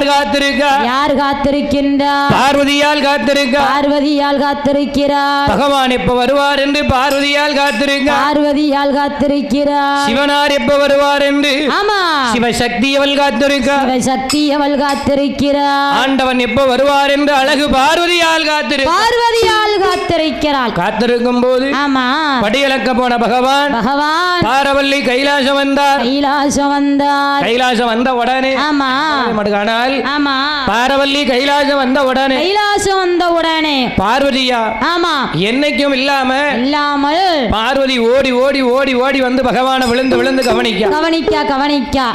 யார் காத்திருக்கா? யார் காத்திருக்கின்றார்? பார்வதியால் காத்திருக்கா. பார்வதியால் காத்திருக்கிறார். பகவான் எப்ப வருவார் என்று பார்வதியால் காத்திருக்கா. பார்வதியால் காத்திருக்கிறார். சிவனார் எப்ப வருவார் என்று ஆமா சிவசக்தி அவள் காத்திருக்கா. சிவசக்தி அவள் காத்திருக்கிறார். ஆண்டவன் எப்ப வருவார் என்று அழகு பார்வதியால் காத்திருக்கா. பார்வதியால் காத்திருக்கிறாள். காத்திருக்கும் போது ஆமா படியலக்க போன பகவான் பாரவல்லி கைலாசம் வந்தார். கைலாசம் வந்தார். கைலாசம் வந்த உடனே ஆமா மடுகானால் ஆமா பாரவல்லி கைலாசம் வந்த உடனே கைலாசம் வந்த உடனே பார்வதியா ஆமா என்னைக்கும் இல்லாமல் பார்வதி ஓடி ஓடி ஓடி ஓடி வந்து பகவானை விழுந்து விழுந்து கவனிக்க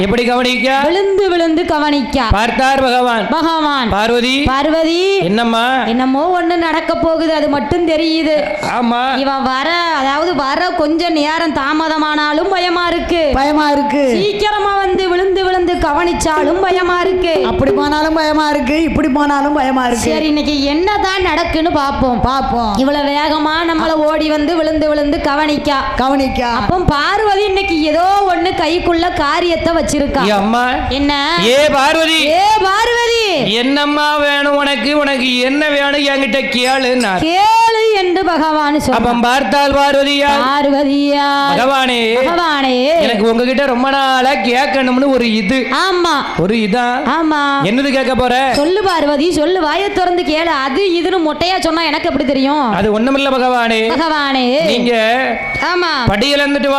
எப்படி கவனிக்க விழுந்து விழுந்து கவனிக்க பார்த்தார் பகவான். பார்வதி பார்வதி என்னம்மா என்னமோ ஒண்ணு நடக்க போகுது அது மட்டும் தெரியுது. ஆமா இவன் வர கொஞ்ச நேரம் தாமதமானாலும் பயமா இருக்கு. சீக்கிரமா வந்து விழுந்து விழுந்து கவனிச்சாலும் பயமா இருக்கு. அப்படி போனாலும் பயமா இருக்கு, இப்படி போனாலும் பயமா இருக்கு. சரி இன்னைக்கு என்னதான் நடக்குன்னு பாப்போம். இவ்வளவு வேகமா நம்மள ஓடி வந்து விழுந்து விழுந்து கவனிக்க அப்போ பார்வதி இன்னைக்கு ஏதோ ஒண்ணு கைக்குள்ள காரியத்தை வச்சிருக்கா. அம்மா என்ன? ஏ பார்வதி என்னம்மா வேணும் உனக்கு? உனக்கு என்ன வேணும் என்கிட்ட கேளு என்று பகவான் சொன்னான். பார்த்தால் பார்வதியா பகவானே எனக்கு உங்ககிட்ட ரொம்ப நாளா கேட்கணும்னு ஒரு இது. ஆமா ஒரு இதா. ஆமா என்னது கேட்க போற? சொல்லு பார்வதி சொல்லு, வாயை திறந்து கேளு. அது இதுன்னு மொட்டையா சொன்னா எனக்கு எப்படி தெரியும்? அது ஒண்ணுமில்ல பகவானே. நீங்க ஆமா படியிலந்துட்டு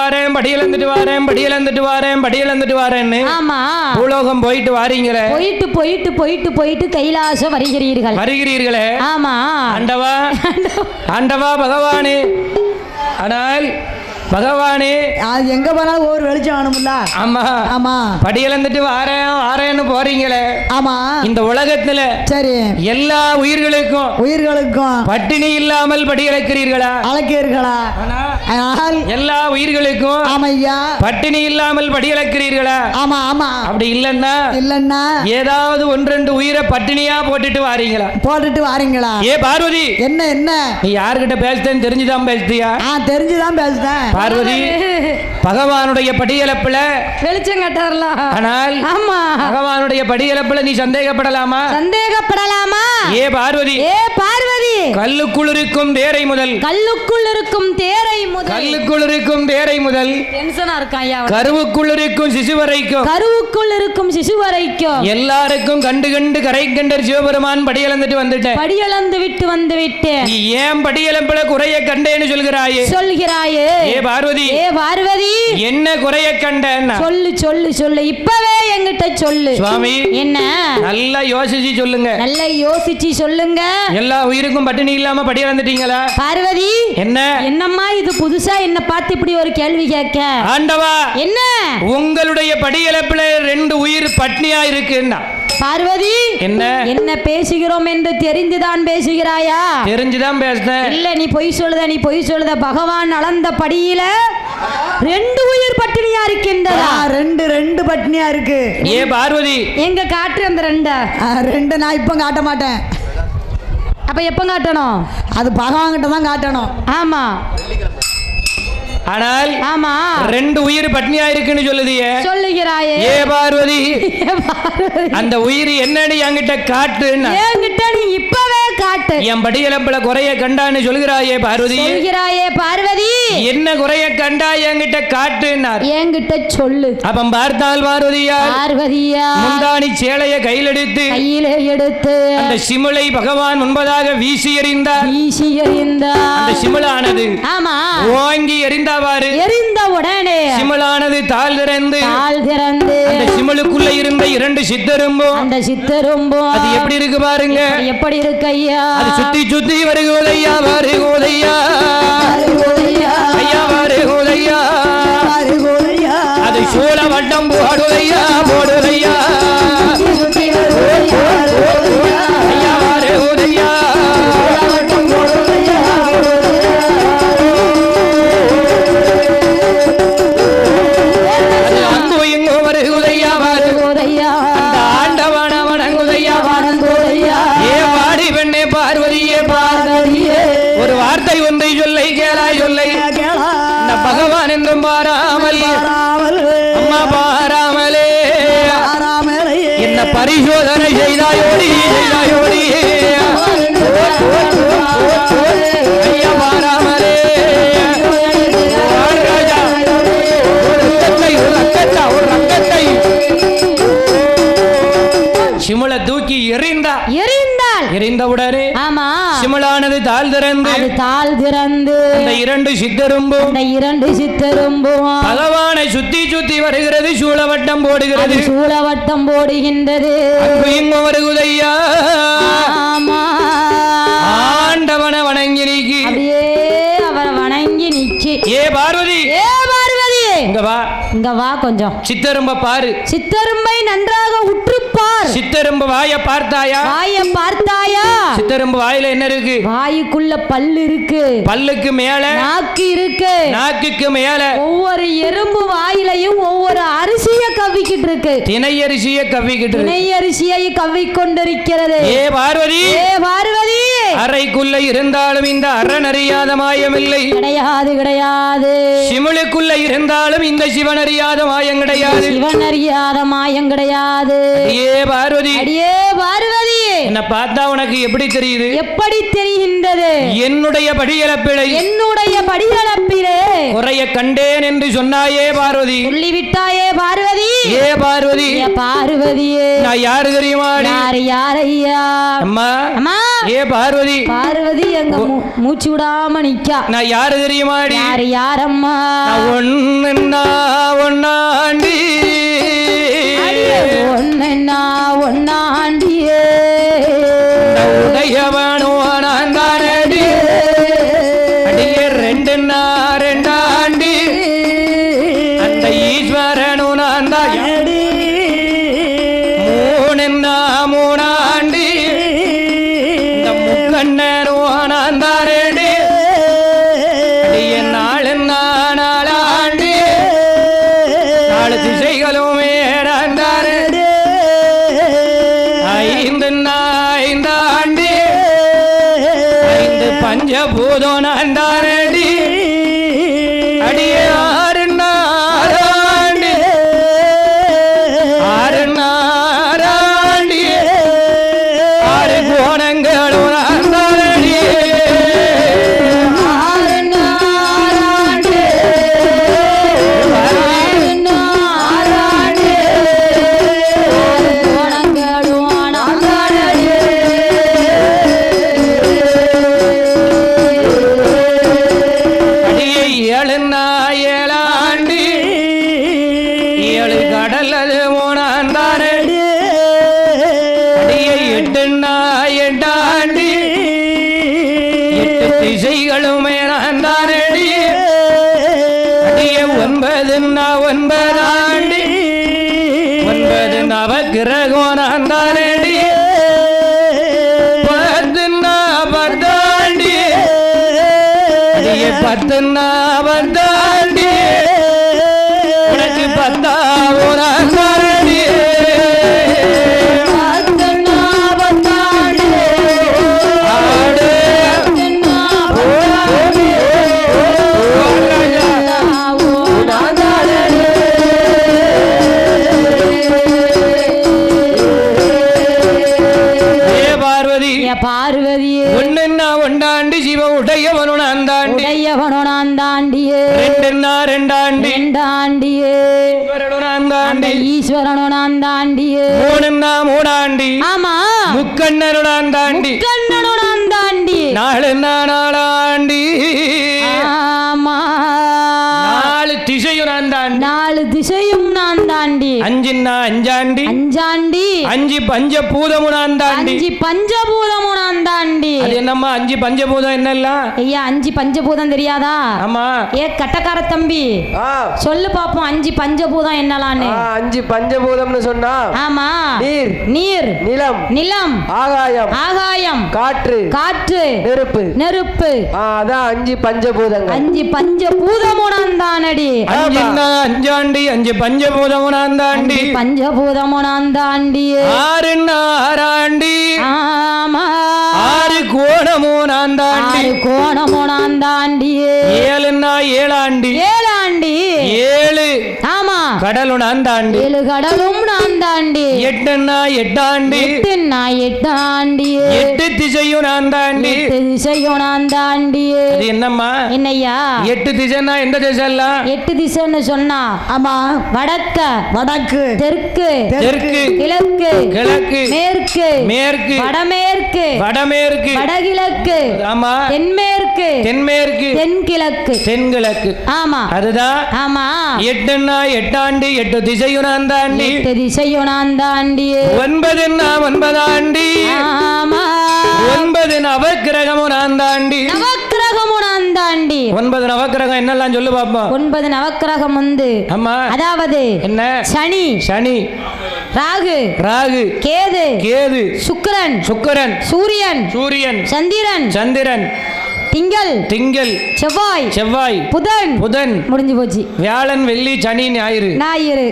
வாரேன்னு ஆமா பூலோகம் போயிட்டு வாரீங்களே. போயிட்டு கைலாசம் வருகிறீர்களே. ஆமா ஆண்டவா பகவானே. ஆனால் பகவானே எங்க போனாலும் ஒரு வெளிச்சம் ஆனும்ல. ஆமா படியிலந்துட்டு வாரேன்னு போறீங்களே. ஆமா இந்த உலகத்துல சரி எல்லா உயிர்களுக்கும் பட்டினி இல்லாமல் படியழைக்கிறீர்களா? அழைக்கிறீர்களா? எல்லா உயிர்களுக்கும் ஆமையா பட்டினி இல்லாமல் படியழைக்கிறீர்களா? ஆமா அப்படி இல்லன்னா ஏதாவது ஒன்றெண்டு உயிரை பட்டினியா போட்டுட்டு வாரீங்களா? ஏ பார்வதி என்ன நீ யாருகிட்ட பேசுறேன்னு தெரிஞ்சுதான் பேசுறியா? தெரிஞ்சுதான் பேசுறேன் பார்வதி. பகவானுடைய படியளப்புல வெளிச்சம் கட்டாரல. ஆனால் ஆமா பகவானுடைய படியளப்புல நீ சந்தேகப்படலாமா? ஏ பார்வதி கல்லுக்குள் இருக்கும் தேரை முதல் கருவுக்குள் இருக்கும் சிசு வரைக்கும் எல்லாருக்கும் கண்டு கரை கண்டர் சிவபெருமான் படியளந்துட்டு வந்துட்டேன். நீ ஏன் படியளப்புல குறைய கண்டேன்னு சொல்கிறாயே? ஏ பார்வதி என்ன குறைய கண்டேன்னா சொல்லு இப்பவே என்கிட்ட சொல்லு சுவாமி. என்ன? நல்லா யோசிச்சு சொல்லுங்க. எல்லா உயிருக்கும் பட்டினி இல்லாம படியளந்துட்டீங்களா? பார்வதி என்னம்மா இது புதுசா என்ன பார்த்து இப்படி ஒரு கேள்வி கேட்க? ஆண்டவா என்ன? உங்களுடைய படியளப்புல 2 உயிர் பட்னியா இருக்குன்னா. பார்வதி என்ன பேசுகிறோம் என்று தெரிந்துதான் பேசுகிறாயா? தெரிஞ்சுதான் பேசுறேன். இல்ல நீ பொய் சொல்லுத. பகவான் அளந்த படியில 2 உயிர் பட்டினியா இருக்கின்றதா? 2 பட்டினியா இருக்கு. ஏ பார்வதி எங்க காட்டு அந்த 2 நான் இப்ப காட்ட மாட்டேன். அப்ப எப்ப காட்டணும்? அது பகவான் கிட்ட தான் காட்டணும். ஆமா ஆனால் ஆமா 2 உயிர் பட்னியா இருக்குன்னு சொல்லுகிறாயே. ஏ பார்வதி அந்த உயிர் என்னன்னு என்கிட்ட காட்டுன்னா. என்கிட்ட நீ இப்பவே காட்டு. என் படியளப்புல குறைய கண்டான்னு சொல்கிறாயே பார்வதி என்ன குறைய கண்டா என்கிட்ட காட்டுன்னார். என்கிட்ட சொல்லு. அப்ப பார்த்தால் பார்வதியா முந்தாணி சேலைய கையில எடுத்து அந்த சிமிழை பகவான் முன்பதாக வீசி எறிந்தார். அந்த சிமிழானது ஆமா ஓங்கி எறிந்த உடனே சிமிழானது தாழ் திறந்து அந்த சிமிழுக்குள்ள இருந்த 2 சித்தரும்பும் அது எப்படி இருக்கு பாருங்க. எப்படி இருக்கு ஐயா? அது சுத்தி வருகுதையா அது சூழ வட்டம் போடுதையா ஒரு வார்த்தை ஒன்றை சொல்லை பகவான் என்றும் பாராமல் அம்மா பாராமலே பரிசோதனை செய்தாயோடி செய்தாயோடி ஐயா பாராமரே ஒரு ரக்கத்தை சிமுளை தூக்கி எறிந்தவுடனே ஆமா சிமுளானது தாழ் திறந்து அந்த இரண்டு சித்தரும்பும் பகவானை சுத்தி சுத்தி வருகிறது சூழவட்டம் போடுகின்றது அங்கும் வருகுதையா ஆண்டவனை வணங்கி நிக்கி அப்படியே அவரை வணங்கி நிக்கி ஏ பார்வதி இங்க வா கொஞ்சம் சித்தரும்ப பாரு சித்தரும்பை நன்றாக உற்றுப்பார் சித்தரும்ப வாயை பார்த்தாயா சித்தரும்பு வாயில என்ன இருக்கு வாயுக்குள்ள பல்லு இருக்கு பல்லுக்கு மேல நாக்கு இருக்கு நாக்குக்கு மேல ஒவ்வொரு எறும்பு வாயிலையும் ஒவ்வொரு அரிசியை கவ்விக்கிட்டு இருக்கு திணை அரிசியை கவ்விக்கொண்டிருக்கிறது ஏ பார்வதி அறைக்குள்ள இருந்தாலும் இந்த அரண் அறியாத மாயமில்லை கிடையாது சிமுளுக்குள்ள இருந்தாலும் இந்த சிவன் அறியாத மாயம் கிடையாது ஏ பார்வதி என்ன பார்த்தா உனக்கு எப்படி தெரிகின்றது என்னுடைய படியளப்பிலே குறைய கண்டேன் என்று சொன்னாயே பார்வதி சொல்லிவிட்டாயே பார்வதி ஏ பார்வதியே நான் யாரு தெரியுமா யாரையா அம்மா ஏ பார்வதி எங்க மூச்சு விடாம நிக்கா நான் யாரு தெரியுமா யாரம்மா ஒன்னாண்டி ஒன்னாண்டியே உடையவனோ நான் தானடி அடியே ரெண்டாண்டி அந்த ஈஸ்வரனும் நான் தாயடி மூணாண்டி இந்த முக்கண்ணனோ நான் தானடி அடியே நாளாண்டி நாலு திசைகளும் நான் தானடி ஐந்தாண்டி பஞ்சபூதம் நான் தானடி அடியே ஆறு நாளாண்டி ஆறு கோணங்களும் நான் தானடி ஏழாண்டி ஏழு கடல் அது மூணாண்டாரடி அடியே எட்டாண்டி எட்டு திசைகளுமே நான்தானடி அடியே ஒன்பதாண்டி 9 நவக்கிரகம் நான்தானடி 10 அடியே 10 தாண்டி உனக்கு 10 தாண்டி பார்வதியே ஒன்னாண்டி சிவ உடையவனு நான் தாண்டியே ரெண்டாண்டியே ஈஸ்வரனு நான் தாண்டியே மூணாண்டி ஆமா முக்கண்ணனு நான் தாண்டி நாளாண்டி ஆமா நாலு திசையும் நான் தாண்டி அஞ்சாண்டி 5 பஞ்சபூதமு நான் தாண்டி அது என்னம்மா 5 பஞ்சபூதம் என்னெல்லாம் ஐயா 5 பஞ்சபூதம் தெரியாதா ஆமா ஏ கட்டக்கார தம்பி சொல்லு பாப்போம் 5 பஞ்சபூதம் என்னலான்னு 5 பஞ்சபூதம்னு சொன்னா ஆமா நீர் நிலம் ஆகாயம் காற்று நெருப்பு அதான் 5 பஞ்சபூதங்கள் 5 பஞ்சபூதமு நான் தானடி அஞ்சாண்டி 5 பஞ்சபூதமு நான் தாண்டி ஆறாண்டி ஆமா 6 கோணமு நான் தாண்டி ஏழாண்டி 7 ஆமா கடலும் நான் தாண்டி 7 கடலும் நான் தாண்டி எட்டுன்னா எட்டாண்டி 8 ஆண்டி 8 திசையும் நான் தாண்டி 8 திசையும் நான் தாண்டி அது என்னம்மா என்னய்யா 8 திசைன்னா எந்த திசை எல்லாம் 8 திசைன்னு சொன்னா ஆமா வடக்கு தெற்கு தெற்கு கிழக்கு மேற்கு மேற்கு வடமேற்கு வடகிழக்கு ஆமா தென்மேற்கு தென்கிழக்கு ஆமா அதுதான் ஆமா 8ன்னா எட்டாண்டி 8 திசையும் நான் தாண்டி 8 திசையும் நான் தாண்டி 9ன்னா 9 ஆண்டி ஆமா 9 நவக்கிரகமும் நான் தாண்டி நவக்கிரகமும் நான் தாண்டி 9 நவக்கிரகம் என்னெல்லாம் சொல்லு பாப்போம் 9 நவக்கிரகம் வந்து ஆமா அதாவது என்ன சனி ராகு கேது சுக்கிரன் சூரியன் சந்திரன் திங்கள் செவ்வாய் புதன் முடிஞ்சு போச்சு வியாழன் வெள்ளி சனி ஞாயிறு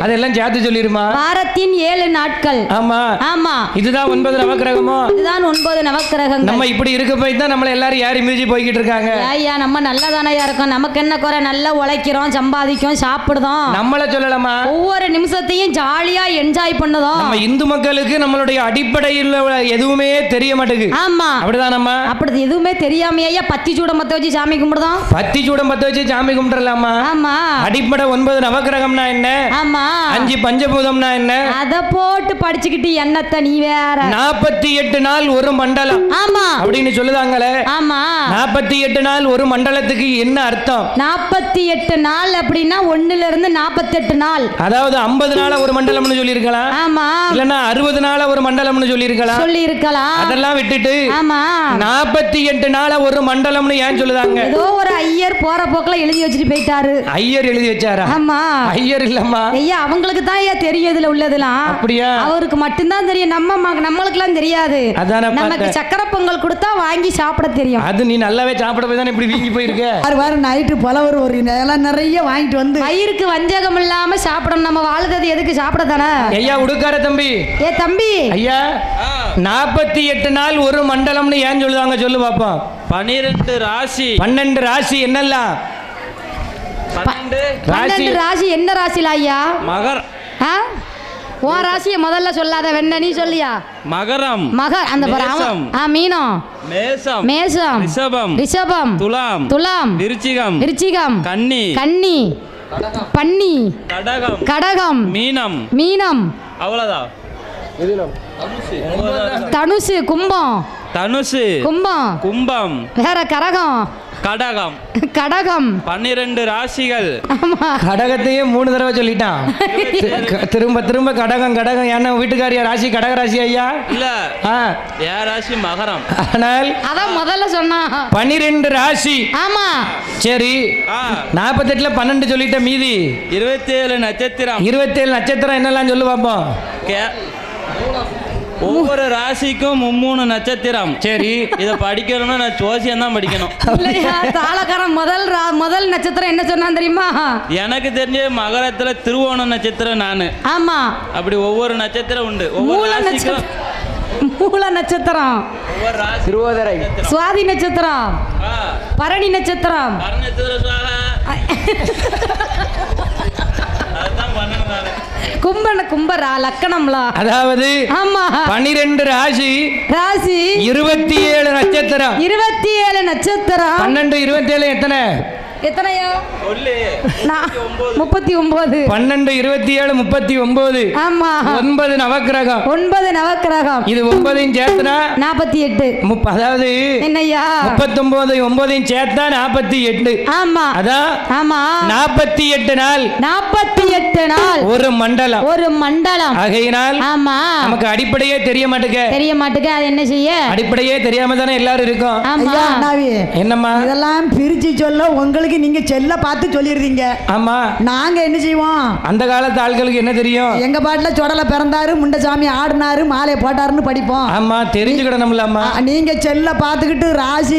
அதெல்லாம் சேர்த்து சொல்லிருமா வாரத்தின் 7 நாட்கள் ஆமா இதுதான் 9 நவக்கிரகமோ இதுதான் 9 நவக்கிரகங்கள் நம்ம இப்படி இருக்க போய் தான் நம்மள எல்லாரும் ஏறி மிதிச்சு போய்கிட்டு இருக்காங்க ஐயா நம்ம நல்லதானையா இருக்கோம் நமக்கு என்ன குறை நல்லா உழைக்கிறோம் சம்பாதிக்கும் சாப்பிடுதோம் நம்மள சொல்லலாமா ஒவ்வொரு நிமிஷத்தையும் ஜாலியா என்ஜாய் பண்ணுதோம் நம்ம இந்து மக்களுக்கு நம்மளுடைய அடிப்படையில் எதுவுமே தெரிய மாட்டேங்குது ஆமா அப்படிதானம்மா அப்படி எதுவுமே தெரியாமையா பத்தி சூடம் பத்த வச்சு சாமி கும்பிடுறோம் பத்தி சூடம் பத்த வச்சு சாமி கும்பிடலாமா ஆமா அடிப்படை 9 நவக்கிரகம்னா என்ன ஆமா 5 பஞ்சபூதம்னா என்ன அத போட்டு படிச்சுக்கிட்டு என்னத்த நீ வேற 48 நாள் ஒரு மண்டலம் ஆமா அப்படின்னு சொல்லுதாங்களே ஆமா 48 நாள் ஒரு மண்டலத்துக்கு என்ன அர்த்தம் 48 நாள் அப்படின்னா 1ல இருந்து 48 நாள் அதாவது 50 நாள ஒரு மண்டலம்னு சொல்லி இருக்கலாம் ஆமா இல்லனா 60 நாள ஒரு மண்டலம்னு சொல்லி இருக்கலாம் அதெல்லாம் விட்டுட்டு ஆமா 48 நாள ஒரு மண்டலம்னு ஏன் சொல்லுதாங்க ஏதோ ஒரு ஐயர் போற போக்குல எழுதி வச்சிட்டு போயிட்டாரு ஐயர் எழுதி வச்சாரா ஆமா ஐயர் இல்லம்மா ஐயா அவங்களுக்கு தான் ஐயா தெரியும் இதுல உள்ளதெல்லாம் அப்படியா அவருக்கு மட்டும் தான் தெரியும் நம்மளுக்குலாம் தெரியாது நமக்கு சக்கரை பொங்கல் கொடுத்தா வாங்கி சாப்பிட தெரியும் அது நீ நல்லாவே சாப்பிட போய் தானே இப்படி வீங்கி போயிருக்க வார நைட்டு புலவர் ஒரு எல்லாம் நிறைய வாங்கிட்டு வந்து வயிறுக்கு வஞ்சகம் இல்லாம சாப்பிடணும் நம்ம வாழ்றது எதுக்கு சாப்பிட தானே ஐயா உடுக்கார தம்பி தம்பி ஐயா 48 நாள் ஒரு மண்டலம்னு ஏன் சொல்லுவாங்க சொல்லு பாப்போம் 12 ராசி என்னெல்லாம் 12 ராசி என்ன ராசில ஐயா மகர் உன் ராசியை முதல்ல சொல்லாத வெண்ண நீ சொல்லியா மகரம் அந்த மீனம் மேசம் ரிஷபம் துலாம் விருச்சிகம் கன்னி பன்னி கடகம் மீனம் அவ்வளவுதான் தனுசு கும்பம் வேற கடகம் 12 ராசிகள் கடகத்தையே 3 தடவை சொல்லிட்டான் திரும்ப கடகம் ஏன்னா வீட்டுக்காரியா ராசி கடக ராசி ஐயா இல்ல ஏன் ராசி மகரம் ஆனால் அதான் முதல்ல சொன்னா 12 ராசி ஆமா சரி 48ல 12 சொல்லிட்ட மீதி 27 நட்சத்திரம் என்னெல்லாம் சொல்லு பாப்போம் ஒவ்வொரு ராசிக்கும் 3 நட்சத்திரம் சரி இத படிக்கணும்னா நான் ஜோசியம் தான் படிக்கணும் தாளக்காரன் முதல் நட்சத்திரம் என்ன சொன்னா தெரியுமா எனக்கு தெரிஞ்ச மகரத்துல திருவோணம் நட்சத்திரம் நானு ஆமா அப்படி ஒவ்வொரு நட்சத்திரம் உண்டு ஒவ்வொரு ராசிக்கும் மூல நட்சத்திரம் திருவோதரை சுவாதி நட்சத்திரம் பரணி நட்சத்திரம் கும்பரா லக்கணம்ல அதாவது ஆமா 12 ராசி 27 நட்சத்திரம் 12 27 எத்தனையா 39 12 27 39 ஆமா 9 நவக்கிரகம் இது 9ஐயும் சேர்த்தா 48 அதாவது என்னய்யா 39 9ஐயும் சேர்த்தா 48 ஆமா அதான் ஆமா 48 நாள் ஒரு மண்டலம் ஆகையினால் ஆமா நமக்கு அடிப்படையே தெரிய மாட்டேங்க அது என்ன செய்ய அடிப்படையே தெரியாம தானே எல்லாரும் இருக்கோம் ஆமா என்னம்மா இதெல்லாம் பிரிச்சு சொல்ல உங்களுக்கு நீங்க செல்ல பார்த்து சொல்லிடுறீங்க ஆமா நாங்க என்ன செய்வோம் அந்த காலத்து ஆட்களுக்கு என்ன தெரியும் எங்க பாட்டுல சொடல பிறந்தாரு முண்டசாமி ஆடினாரு மாலை போட்டாருன்னு படிப்போம் ஆமா தெரிஞ்சுக்கிடணும்ல அம்மா நீங்க செல்ல பார்த்துக்கிட்டு ராசி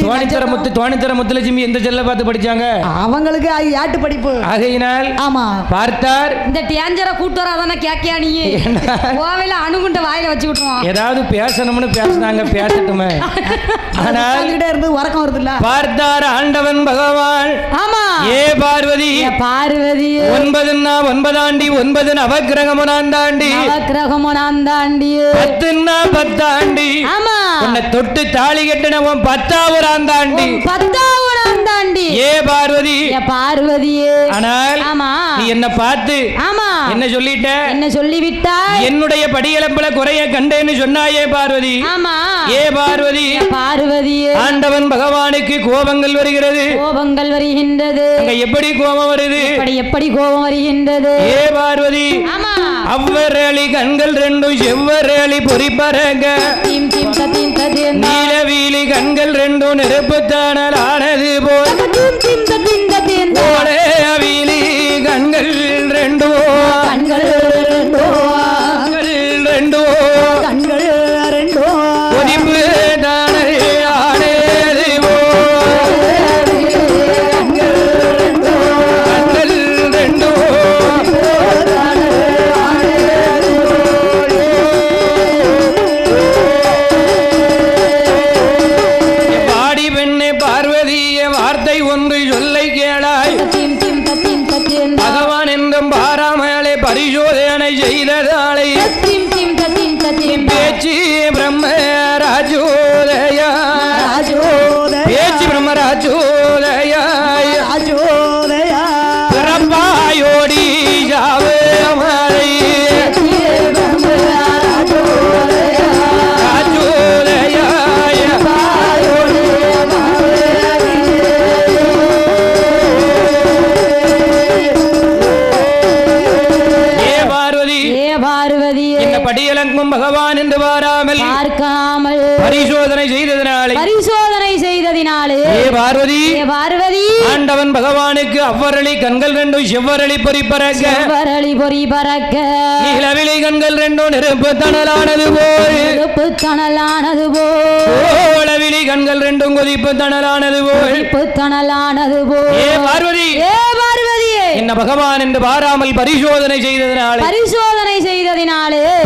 தோணித்தர முத்துலட்சுமி எந்த செல்ல பார்த்து படிச்சாங்க அவங்களுக்கு ஏட்டு படிப்பு ஆகையினால் ஆமா பார்த்தார் இந்த டேஞ்சரை கூட்டு வராதானே கேக்கியா நீ கோவில அணுகுண்ட வாயில வச்சு விட்டுருவோம் ஏதாவது பேசணும்னு பேசினாங்க பேசட்டுமே ஆனால் இருந்து உறக்கம் வருதுல்ல பார்த்தார் ஆண்டவன் பகவான் ஆமா ஏ பார்வதி பார்வதி 9ன்னா 9 ஆண்டி 9 நவக்கிரகமுனாந்தாண்டி நவக்கிரகமுனாந்தாண்டி 10ன்னா 10 ஆண்டி ஆமா உன்னை தொட்டு தாலி கட்டினவன் 10ஆண்டாண்டி 10ஆண்டாண்டி ஏ பார்வதி பார்வதியே ஆனால் ஆமா நீ என்ன பார்த்து ஆமா என்ன சொல்லிட்ட என்ன சொல்லிவிட்டாய் என்னுடைய படியளப்புல குறைய கண்டேன்னு சொன்னாயே பார்வதி ஆமா ஏ பார்வதி பார்வதியே ஆண்டவன் பகவானுக்கு கோபங்கள் வருகிறது கோபங்கள் வருகின்றது எப்படி கோபம் வருது எப்படி கோபம் வருகின்றது ஏ பார்வதி ஆமா அவ்வரளி கண்கள் ரெண்டும் செவ்வரளி பொறிப்பறங்க நீலவீலி கண்கள் ரெண்டும் நெருப்புத்தானல் ஆனது போல் வீலி கண்கள் ரெண்டும் பொறிப்பு தானல் ஆனது போல் கண்கள் ரெண்டும் வார்த்தை ஒன்று சொல்லை கேளாய் பகவான் என்றும் பாராமலே பரிசோதனை செய்ததாலே பேச்சு பிரம்ம ராஜோதயா பேச்சு பிரம்ம ராஜோதயா பிறப்பாயோடி ஜாவமலை படியலங்கும் பகவான் என்று பாராமல் பார்க்காமல் பரிசோதனை செய்ததினாலே ஏ பார்வதி ஆண்டவன் பகவானுக்கு அவ்வரளி கண்கள் ரெண்டும் செவ்வரளி பொறி பறக்க நீலவிழி கண்கள் ரெண்டும் நெருப்பு தணலானது போலவிழி கண்கள் ரெண்டும் கொதிப்பு தணலானது போல் ஏ பார்வதி என்ன பகவான் என்று பாராமல் பரிசோதனை செய்ததினாலே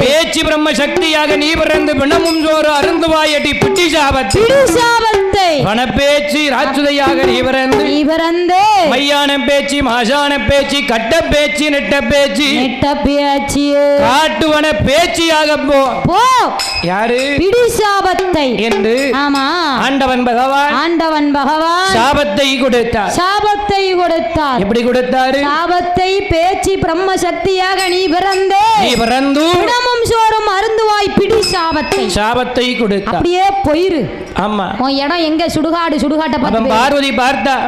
பேச்சு பிரம்ம சக்தியாக நீ பிறந்து பிணமும் சோறு அருந்துவாயடி பிட்டி சாபத்தை வனப்பேச்சு ராட்சுதையாக நீ பிறந்து மையான பேச்சு மாசான பேச்சு கட்ட பேச்சு நெட்ட பேச்சு காட்டுவன பேச்சியாக போ யாரு பிடி சாபத்தை என்று ஆமா ஆண்டவன் பகவான் சாபத்தை கொடுத்தார் எப்படி கொடுத்தாரு சாபத்தை பேச்சு பிரம்ம சக்தியாக நீ பிறந்து பிணமும் சோறும் அருந்துவாய் பிடி சாபத்தை கொடுத்தார் அப்படியே போயிரு ஆமா உன் இடம் எங்க சுடுகாட்டை பார்த்து பார்வதி பார்த்தார்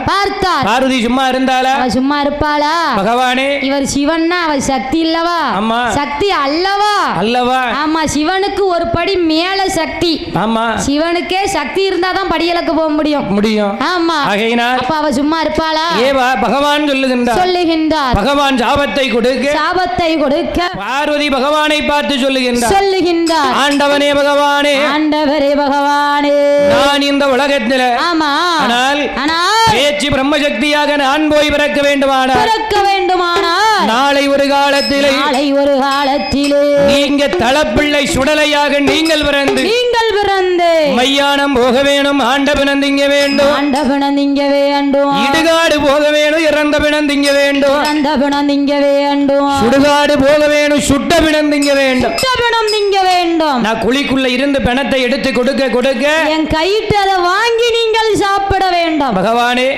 பார்வதி சும்மா இருந்தாளா சும்மா இருப்பாளா பகவானே இவர் சிவன்னா அவர் சக்தி இல்லவா ஆமா சக்தி அல்லவா ஆமா சிவனுக்கு ஒரு படி மேல சக்தி ஆமா சிவனுக்கே சக்தி இருந்தாதான் படியலுக்கு போக முடியும் ஆமா ஆகையினால் அப்ப அவ சும்மா இருப்பாளா ஏவா பகவான் சொல்லுகின்றார் பகவான் சாபத்தை கொடுக்க பார்வதி பகவானை பார்த்து சொல்லுகின்றார் ஆண்டவரே பகவானே நான் இந்த உலகத்தில் ஆமா ஆனால் பேச்சு பிரம்மசக்தியாக நான் போய் பிறக்க வேண்டுமானால் நாளை ஒரு காலத்திலே நீங்க தளப்பிள்ளை சுடலையாக நீங்கள் பிறந்து மையானம் போக வேணும் ஆண்ட பிணந்திங்க வேண்டும் இடுகாடு போக வேணும் இறந்த பிணந்திங்க வேண்டும் சுடுகாடு போக வேணும் சுட்ட பிணந்திங்க வேண்டும் நான் குழிக்குள்ள இருந்து பிணத்தை எடுத்து கொடுக்க என் கையிட்டு அதை வாங்கி நீங்கள் சாப்பிட வேண்டும் பகவானே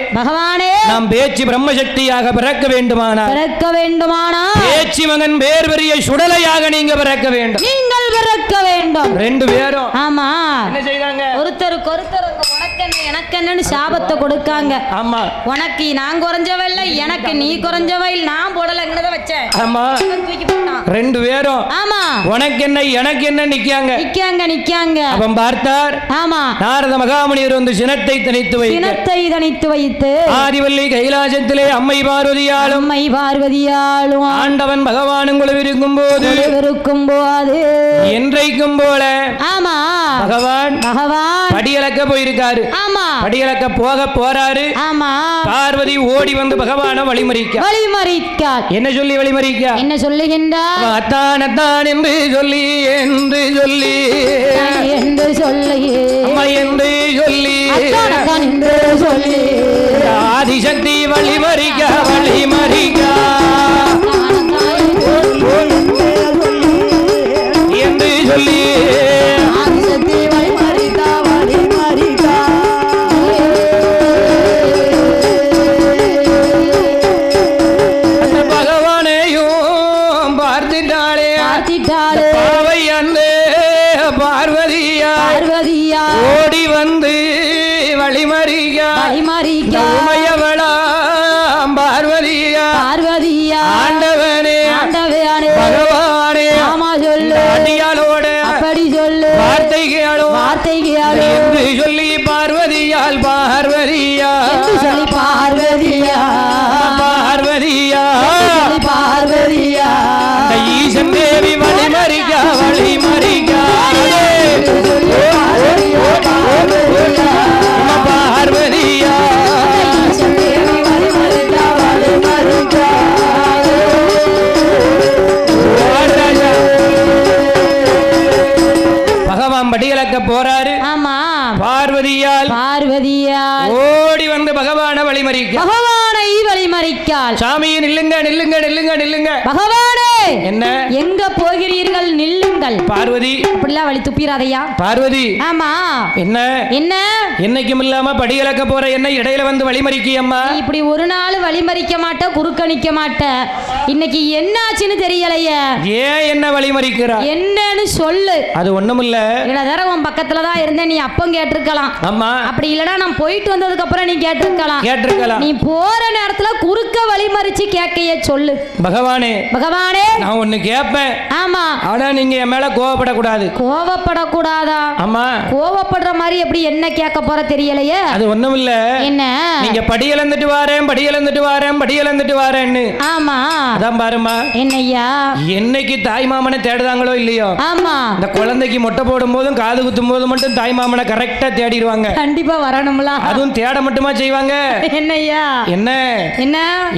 நாம் பேச்சு பிரம்மசக்தியாக பிறக்க வேண்டுமானால் பேச்சு மகன் வேறு பெரிய சுடலையாக நீங்க பிறக்க வேண்டும் ரெண்டு பேரும் ஆமா என்ன செய்தாங்க ஒருத்தருக்கு எனக்கு சாபத்தை கொடுக்காங்க ஆமா உனக்கு நான் குறைஞ்சவல்ல எனக்கு நீ குறைஞ்சவள் நான் போடலங்கிறத வச்சேன் ஆமா தூக்கி போட்டான் ரெண்டு பேரும் ஆமா உனக்கு என்ன எனக்கு என்ன நிக்காங்க அவன் பார்த்தார் ஆமா நாரத மகாமுனிவர் வந்து சினத்தை தனித்து வைத்து ஆதிவல்லி கைலாசத்திலே அம்மை பார்வதியாலும் ஆண்டவன் பகவானும் இருக்கும் போது என்றைக்கும் போல ஆமா பகவான் படியலக்க போயிருக்காரு ஆமா படியலக்க போறாரு ஆமா பார்வதி ஓடி வந்து பகவான வழிமறிக்கார் என்ன சொல்லி என்ன சொல்லுகின்றார் அத்தான் என்று சொல்லி அம்மா என்று சொல்லி ஆதி ஆதிசக்தி வழிமறிக்க வழிமறிக்க என்று சொல்லி ஓடி வந்து வழிமறியா பார்வதியா ஆண்டவனே பகவானே அடியாளோட அப்படி சொல்லு வார்த்தைகளோ என்று சொல்லி பார்வதியால் பார்வதியா ஈசன் தேவி வழிமறிக்க பார்வதியா பகவான் படிகளக்க போறாரு. ஆமா பார்வதியால் ஓடி வந்து பகவான வழிமறிக்கால் சாமியை நில்லுங்க பகவானே என்ன எங்க போகிறீர்கள் நில்லுங்கள் பார்வதி அப்படிலாம் வழி துப்பிராதையா பார்வதி ஆமா என்ன என்னைக்கும் இல்லாம படிகளக்க போற என்ன இடையில வந்து வழிமறிக்கியம்மா இப்படி ஒரு நாள் வழிமறிக்க மாட்ட குறுக்க நிக்க மாட்ட இன்னைக்கு என்னாச்சுன்னு தெரியலையே ஏன் என்ன வழிமறிக்கிறா என்னன்னு சொல்லு அது ஒண்ணுமில்ல இவ்வளவு நேரம் உன் பக்கத்துலதான் இருந்தேன் நீ அப்பம் கேட்டிருக்கலாம் ஆமா அப்படி இல்லனா நான் போயிட்டு வந்ததுக்கு அப்புறம் நீ கேட்டிருக்கலாம் நீ போற நேரத்துல குறுக்க வழிமறிச்சு கேக்கைய சொல்லு பகவானே நான் ஒண்ணு கேட்பேன் ஆமா ஆனா நீங்க என் மேல கோவப்படக்கூடாதா ஆமா கோவப்படுற மாதிரி எப்படி என்ன கேட்க போற தெரியலையே அது ஒண்ணுமில்ல என்ன நீங்க படி இழந்துட்டு வாரேன்னு ஆமா அதான் பாருமா என்னையா என்னைக்கு தாய் மாமனை தேடுதாங்களோ இல்லையோ ஆமா இந்த குழந்தைக்கு மொட்டை போடும் போதும் காது குத்தும் போது மட்டும் தாய் மாமனை கரெக்டா தேடிடுவாங்க கண்டிப்பா வரணும்ல அதுவும் தேட மட்டுமா செய்வாங்க என்னையா என்ன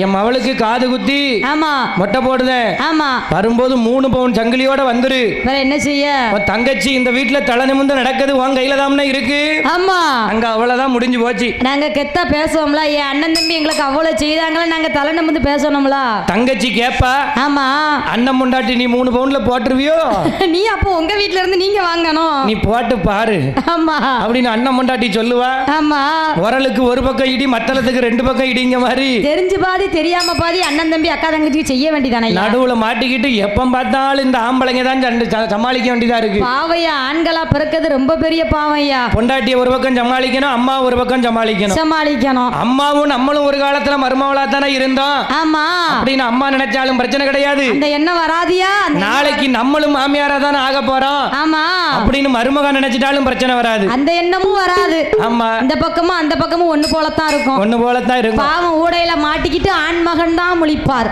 என் மவளுக்கு காது குத்தி ஆமா மொட்டை போடுதேன் ஆமா வரும்போது 3 பவுன் சங்கிலியோட வந்துரு வேற என்ன செய்ய தங்கச்சி இந்த வீட்டுல தலை நிமிர்ந்து நடக்குது உன் கையில தான் இருக்கு ஆமா அங்க அவ்வளவுதான் முடிஞ்சு போச்சு நாங்க கெத்தா பேசுவோம்ல என் அண்ணன் தம்பி எங்களுக்கு அவ்வளவு செய்தாங்களா நாங்க தலை நிமிர்ந்து பேசணும்ல தங்கச்சி கேப்பா ஆமா அண்ணன் முண்டாட்டி நீ 3 பவுன்ல போட்டுருவியோ நீ அப்போ உங்க வீட்டுல இருந்து நீங்க வாங்கணும் நீ போட்டு பாரு ஆமா அப்படின்னு அண்ணன் முண்டாட்டி சொல்லுவா ஆமா உரலுக்கு ஒரு பக்கம் இடி மத்தளத்துக்கு 2 பக்கம் இடிங்க மாதிரி தெரிஞ்சு பாதி தெரியாம பாதி அண்ணன் தம்பி அக்கா தங்கச்சிக்கு செய்ய வேண்டியதானே நடுவுல மாட்டிக்கிட்டு எப்ப பார்த்தாலும் இந்த ஆம்பளைங்க தான் சமாளிக்க வேண்டியதா இருக்கு பாவையா ஆண்களா பிறக்கிறது ரொம்ப பெரிய பாவையா பொண்டாட்டிய ஒரு பக்கம் சமாளிக்கணும் அம்மா ஒரு பக்கம் சமாளிக்கணும் அம்மாவும் நம்மளும் ஒரு காலத்துல மருமவளா தானே இருந்தோம் ஆமா அப்படின்னு அம்மா நினைச்சாலும் பிரச்சனை கிடையாது அந்த எண்ணம் வராதியா நாளைக்கு நம்மளும் மாமியாரா தானே ஆக போறோம் ஆமா அப்படின்னு மருமகன் நினைச்சிட்டாலும் பிரச்சனை வராது அந்த எண்ணமும் வராது ஆமா இந்த பக்கமும் அந்த பக்கமும் ஒண்ணு போலத்தான் இருக்கும் பாவம் ஊடையில மாட்டிக்கிட்டு ஆண் மகன் தான் முழிப்பார்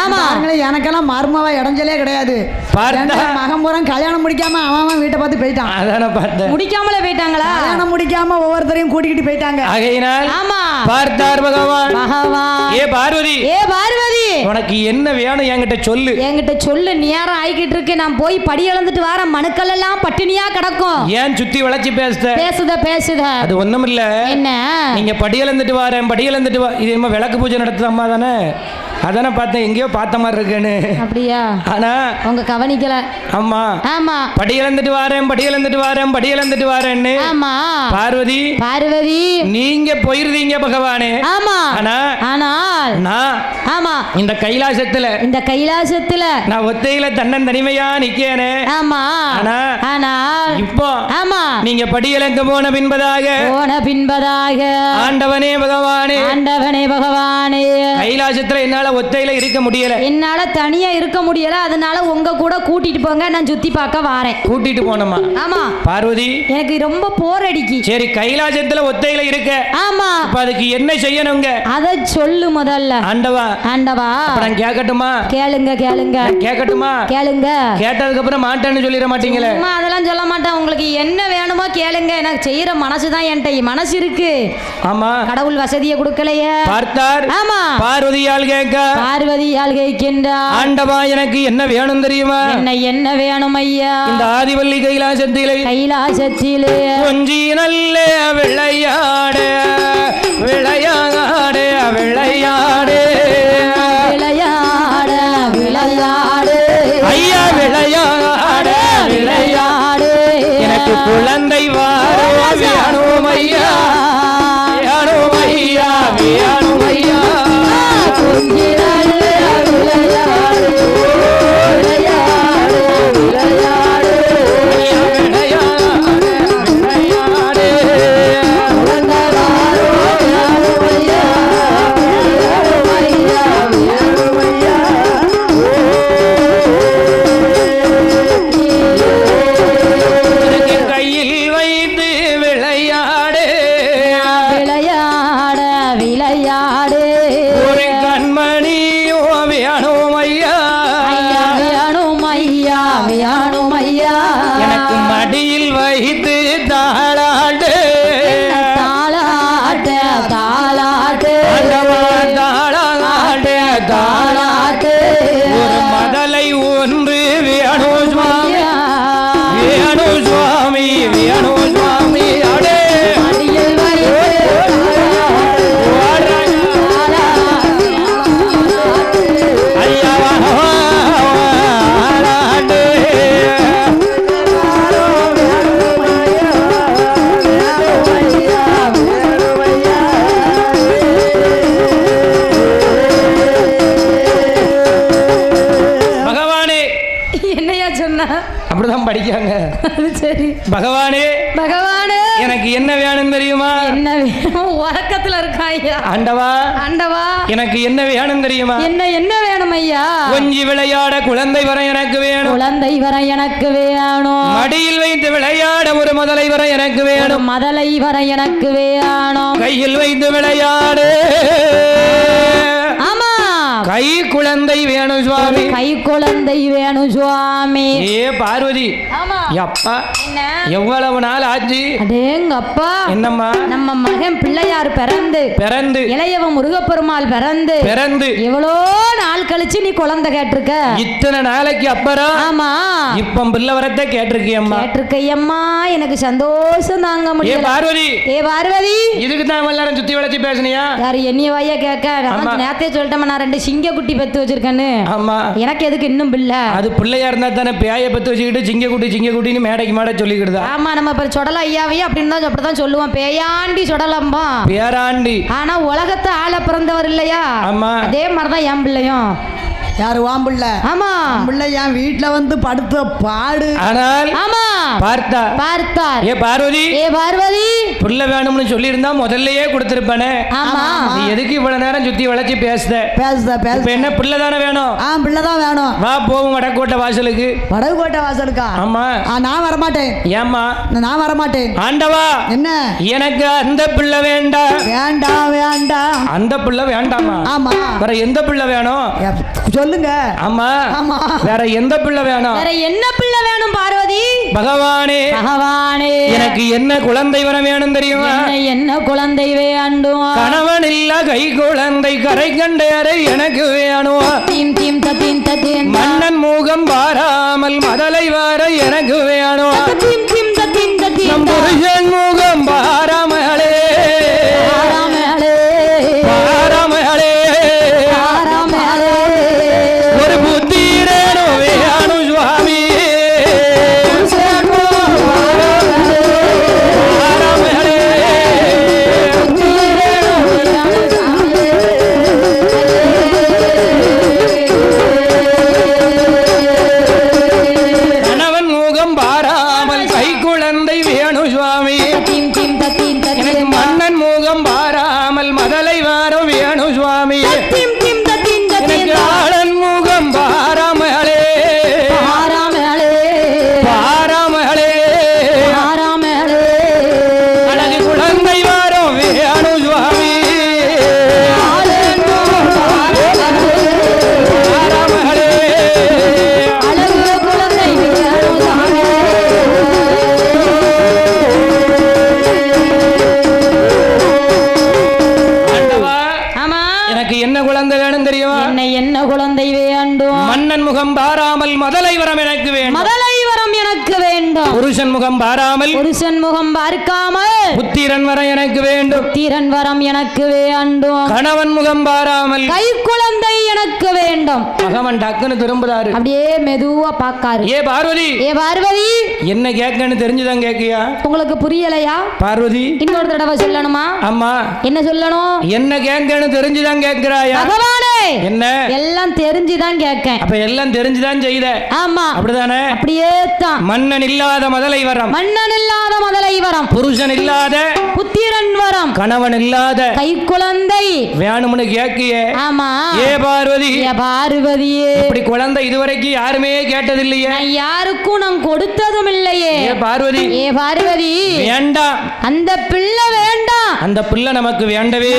ஆமா எனக்கெல்லாம் மருமவா இடைஞ்சலே கிடையாது மகம்புறம் கல்யாணம் முடிக்காம அவன் வீட்டை பார்த்து போயிட்டான் முடிக்காமலே போயிட்டாங்களா கல்யாணம் முடிக்காம ஒவ்வொருத்தரையும் கூட்டிக்கிட்டு போயிட்டாங்க ஆமா பார்த்தார் பகவான் ஏ பார்வதி உனக்கு என்ன வேணும் என்கிட்ட சொல்லு நேரம் ஆயிக்கிட்டு இருக்கு நான் போய் படி இழந்துட்டு வரேன் மனுக்கள் எல்லாம் பட்டினியா கிடக்கும் ஏன் சுத்தி வளைச்சு பேசுத அது ஒண்ணும் இல்ல என்ன நீங்க படி இழந்துட்டு இது என்ன விளக்கு பூஜை நடத்துது அம்மா தானே அதானே பார்த்தேன் எங்கேயோ பார்த்த மாதிரி இருக்குன்னு அப்படியா ஆனா உங்க கவனிக்கல ஆமா படி இழந்துட்டு வாரேன்னு ஆமா பார்வதி நீங்க போயிருந்தீங்க பகவானே ஆமா ஆனால் இந்த கைலாசத்துல நான் ஒத்தையில தன்னந்தனிமையா நிக்கேனே ஆமா ஆனால் இப்போ ஆமா நீங்க படி இழக்க போன பின்பதாக ஆண்டவனே பகவானே கைலாசத்துல என்னால ஒத்தையில இருக்க முடியல என்னால தனியா இருக்க முடியல அதனால உங்க கூட கூட்டிட்டு போங்க நான் சுத்தி பார்க்க வாரேன் கூட்டிட்டு போனோமா ஆமா பார்வதி எனக்கு ரொம்ப போர் அடிக்கி சரி கைலாசத்துல ஒத்தையில இருக்க ஆமா அப்ப அதுக்கு என்ன செய்யணுங்க அத சொல்லு முதல்ல ஆண்டவா நான் கேட்கட்டுமா கேளுங்க கேட்கட்டுமா கேளுங்க கேட்டதுக்கு அப்புறம் மாட்டேன்னு சொல்லிட மாட்டீங்களே அதெல்லாம் சொல்ல மாட்டேன் உங்களுக்கு என்ன வேணுமோ கேளுங்க எனக்கு செய்யற மனசுதான் என்கிட்ட மனசு இருக்கு ஆமா கடவுள் வசதியை கொடுக்கலையே பார்த்தார் ஆமா பார்வதியால் கேட்கின்றார் ஆண்டவா எனக்கு என்ன வேணும் தெரியுமா என்ன வேணும் ஐயா இந்த ஆதிவள்ளி கைலாசத்திலே கொஞ்சி நல்ல விளையாட விளையாடு விளையாட விளையாடு ஐயா விளையாடு விளையாடு எனக்கு குழந்தை வேணும் ஐயா வேணும் ஐயா வேணும் ஐயா அப்படிதான் படிக்காங்க. சரி பகவானே பகவானே எனக்கு என்ன வேணும் தெரியுமா? என்ன வேணும்? உறக்கத்துல இருக்காயா? ஆண்டவா ஆண்டவா எனக்கு என்ன வேணும் தெரியுமா? என்ன வேணும் ஐயா? கொஞ்சி விளையாட குழந்தை வர எனக்கு வேணும். குழந்தை வர எனக்கு வேணும். மடியில் வைத்து விளையாட ஒரு மதலை வர எனக்கு வேணும். மதலை வர எனக்கு வேணும். கையில் வைத்து விளையாடு. ஆமா கை குழந்தை வேணும் சுவாமி. கை குழந்தை வேணும் சுவாமி. ஏ பார்வதி அப்பா எவ்வளவு நாள் ஆச்சு? அடேங்க அப்பா என்னம்மா நம்ம மகன் பிள்ளையார் பிறந்து இளையவன் முருகப்பெருமாள் பிறந்து எவ்வளோ நாள் கழிச்சு நீ குழந்தை கேட்டிருக்க. இத்தனை நாளைக்கு அப்புறம் ஆமா இப்ப பிள்ளை வரத்தை கேட்டிருக்கையம்மா. எனக்கு சந்தோஷம் தாங்க முடியல. பார்வதி இதுக்கு தான் எல்லாரும் சுத்தி வளைச்சு பேசுனியா? யாரு என்னைய வாயா கேட்க? நேத்தே சொல்லிட்டேன் நான் 2 சிங்க குட்டி பெத்து வச்சிருக்கேன்னு. ஆமா எனக்கு எதுக்கு இன்னும் பிள்ளை? அது பிள்ளையா இருந்தா தானே பேய பெத்து வச்சுக்கிட்டு சிங்க குட்டின்னு மேடைக்கு மேடை சொல்லிக்கிட்டு. ஆமா நம்ம இப்ப சொடல ஐயாவையும் அப்படின்னு தான் அப்படிதான் சொல்லுவோம். பேயாண்டி சொடலம்பா பேராண்டி. ஆனா உலகத்தை ஆள பிறந்தவர் இல்லையா? ஆமா அதே மாதிரிதான் என் பிள்ளையும். யாரு வாம்பிள்ள? ஆமா பிள்ளை என் வீட்டுல வந்து படுத்த பாடு. ஆனால் ஆமா பார்த்தார். ஏ பார்வதி புள்ள வேணும்னு சொல்லி இருந்தா முதல்லயே கொடுத்திருப்பானே. ஆமா நீ எதுக்கு இவ்வளவு நேரம் சுத்தி வளைச்சு பேசுத? இப்ப என்ன பிள்ளை தானே வேணும்? பிள்ளைதான் வேணும். வா போவோம் வடக்கோட்டை வாசலுக்கு. வடக்கோட்டை வாசலுக்கா? ஆமா நான் வரமாட்டேன். ஏமா? நான் வரமாட்டேன். ஆண்டவா என்ன? எனக்கு அந்த பிள்ளை வேண்டாம். அந்த பிள்ளை வேண்டாமா? ஆமா வேற எந்த பிள்ளை வேணும் சொல்லுங்க. ஆமா வேற எந்த பிள்ளை வேணும்? வேற என்ன பிள்ளை வேணும் பார்வதி? பகவானே எனக்கு என்ன குழந்தை வர வேணும் தெரியுமா? என்ன குழந்தை வேண்டும்? கணவன் இல்ல கை குழந்தை கரை கண்டேரை எனக்கு வேணும். மன்னன் மூகம் பாராமல் மதலை வர எனக்கு வேணும். புருஷன் மூகம் பாராமலே ஒரு புத்தி வேணும் சுவாமி. கணவன் மூகம் பாராமல் பார்க்காமல் புத்திரன் வரம் எனக்கு வேண்டும். புத்திரன் வரம் எனக்கு வேண்டும். கணவன் முகம் பாராமல் கை குழந்தை எனக்கு வேண்டும். பகவான் டக்குன்னு திரும்புறாரு. அப்படியே மெதுவா பாக்காரு. ஏ பார்வதி, ஏ பார்வதி, என்ன கேட்கன்னு தெரிஞ்சுதான் கேக்கியா? உங்களுக்கு புரியலையா பார்வதி? இன்னொரு தடவை சொல்லணுமா? அம்மா என்ன சொல்லணும்? என்ன கேட்கன்னு தெரிஞ்சுதான் கேட்கிறாயா? பகவானே, என்ன எல்லாம் தெரிஞ்சுதான் கேட்கேன். அப்ப எல்லாம் தெரிஞ்சுதான் செய்த. ஆமா, அப்படிதானே? அப்படியே தான். மன்னன் இல்லாத முதலை வரம், மன்னன் இல்லாத முதலை வரம், புருஷன் இல்லாத புத்திரன் வரம், கணவன் இல்லாத கை குழந்தை வேணும்னு கேக்கியே. ஆமா. ஏ பார்வதி, ஏ பார்வதியே, இப்படி குழந்தை இதுவரைக்கும் யாருமே கேட்டதில்லையே. யாருக்கும் நான் கொடுத்ததும் இல்லையே. ஏ பார்வதி, ஏ பார்வதி, வேண்டாம், அந்த பிள்ளை வேண்டாம். அந்த பிள்ளை நமக்கு வேண்டவே